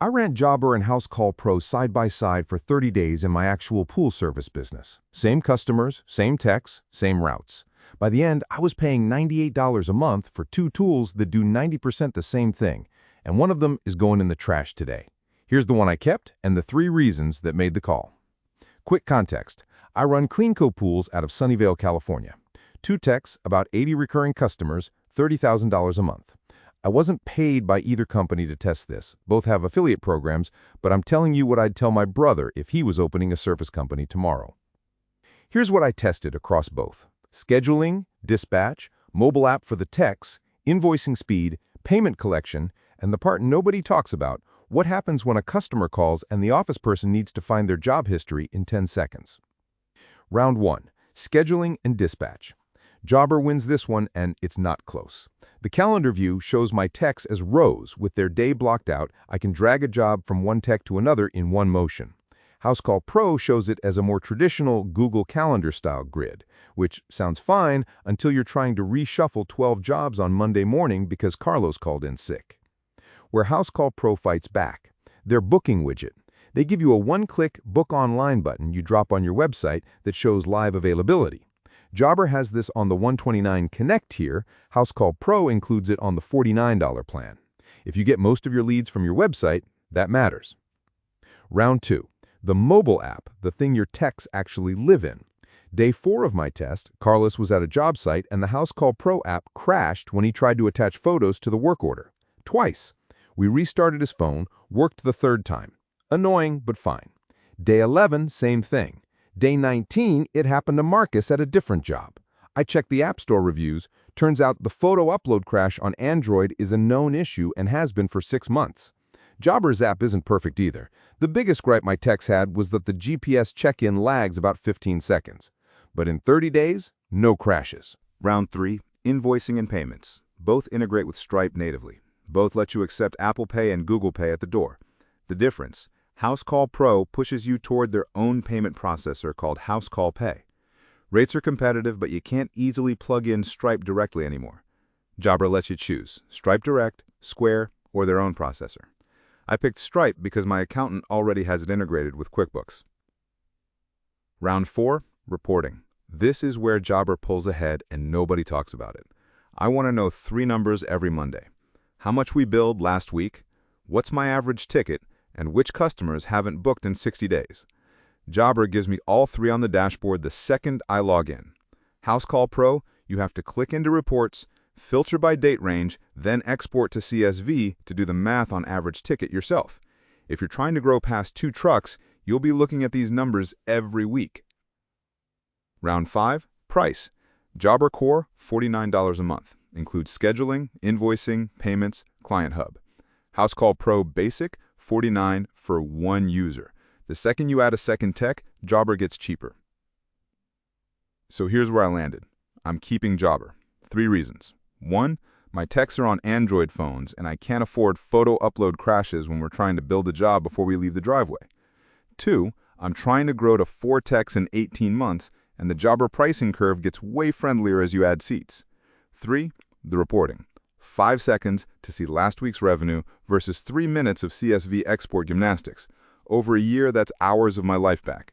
I ran Jobber and Housecall Pro side by side for 30 days in my actual pool service business. Same customers, same techs, same routes. By the end, I was paying $98 a month for two tools that do 90% the same thing, and one of them is going in the trash today. Here's the one I kept and the 3 reasons that made the call. Quick context. I run CleanCo Pools out of Sunnyvale, California. 2 techs, about 80 recurring customers, $30,000 a month. I wasn't paid by either company to test this. Both have affiliate programs, but I'm telling you what I'd tell my brother if he was opening a service company tomorrow. Here's what I tested across both: scheduling, dispatch, mobile app for the techs, invoicing speed, payment collection, and the part nobody talks about: what happens when a customer calls and the office person needs to find their job history in 10 seconds. Round 1. Scheduling and dispatch. Jobber wins this one, and it's not close. The calendar view shows my techs as rows with their day blocked out. I can drag a job from one tech to another in one motion. Housecall Pro shows it as a more traditional Google Calendar-style grid, which sounds fine until you're trying to reshuffle 12 jobs on Monday morning because Carlos called in sick. Where Housecall Pro fights back: their booking widget. They give you a one-click Book Online button you drop on your website that shows live availability. Jobber has this on the $129 Connect tier. Housecall Pro includes it on the $49 plan. If you get most of your leads from your website, that matters. Round 2. The mobile app, the thing your techs actually live in. Day 4 of my test, Carlos was at a job site and the Housecall Pro app crashed when he tried to attach photos to the work order. Twice. We restarted his phone, worked the 3rd time. Annoying, but fine. Day 11, same thing. Day 19, it happened to Marcus at a different job. I checked the App Store reviews. Turns out the photo upload crash on Android is a known issue and has been for 6 months. Jobber's app isn't perfect either. The biggest gripe my techs had was that the GPS check-in lags about 15 seconds. But in 30 days, no crashes. Round 3. Invoicing and payments. Both integrate with Stripe natively. Both let you accept Apple Pay and Google Pay at the door. The difference: Housecall Pro pushes you toward their own payment processor called Housecall Pay. Rates are competitive, but you can't easily plug in Stripe directly anymore. Jobber lets you choose Stripe Direct, Square, or their own processor. I picked Stripe because my accountant already has it integrated with QuickBooks. Round 4. Reporting. This is where Jobber pulls ahead and nobody talks about it. I want to know 3 numbers every Monday: how much we billed last week, what's my average ticket, and which customers haven't booked in 60 days. Jobber gives me all 3 on the dashboard the second I log in. Housecall Pro, you have to click into reports, filter by date range, then export to CSV to do the math on average ticket yourself. If you're trying to grow past 2 trucks, you'll be looking at these numbers every week. Round 5. Price. Jobber Core, $49 a month. Includes scheduling, invoicing, payments, Client Hub. Housecall Pro Basic, $49 for 1 user. The second you add a second tech, Jobber gets cheaper. So here's where I landed. I'm keeping Jobber. 3 reasons. 1. My techs are on Android phones, and I can't afford photo upload crashes when we're trying to build a job before we leave the driveway. 2. I'm trying to grow to 4 techs in 18 months, and the Jobber pricing curve gets way friendlier as you add seats. 3. The reporting. 5 seconds to see last week's revenue versus 3 minutes of CSV export gymnastics. Over a year, that's hours of my life back.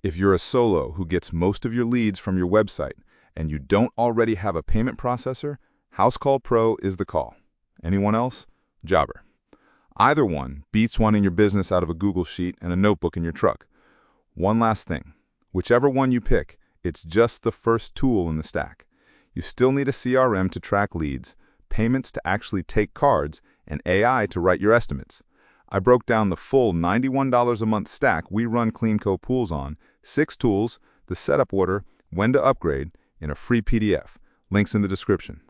If you're a solo who gets most of your leads from your website and you don't already have a payment processor, Housecall Pro is the call. Anyone else? Jobber. Either one beats running your business out of a Google Sheet and a notebook in your truck. One last thing. Whichever one you pick, it's just the first tool in the stack. You still need a CRM to track leads, payments to actually take cards, and AI to write your estimates. I broke down the full $91 a month stack we run CleanCo Pools on: 6 tools, the setup order, when to upgrade, in a free PDF. Links in the description.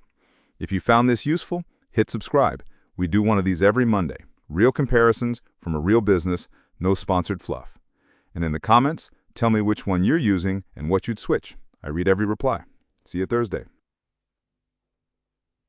If you found this useful, hit subscribe. We do one of these every Monday. Real comparisons from a real business, no sponsored fluff. And in the comments, tell me which one you're using and what you'd switch. I read every reply. See you Thursday.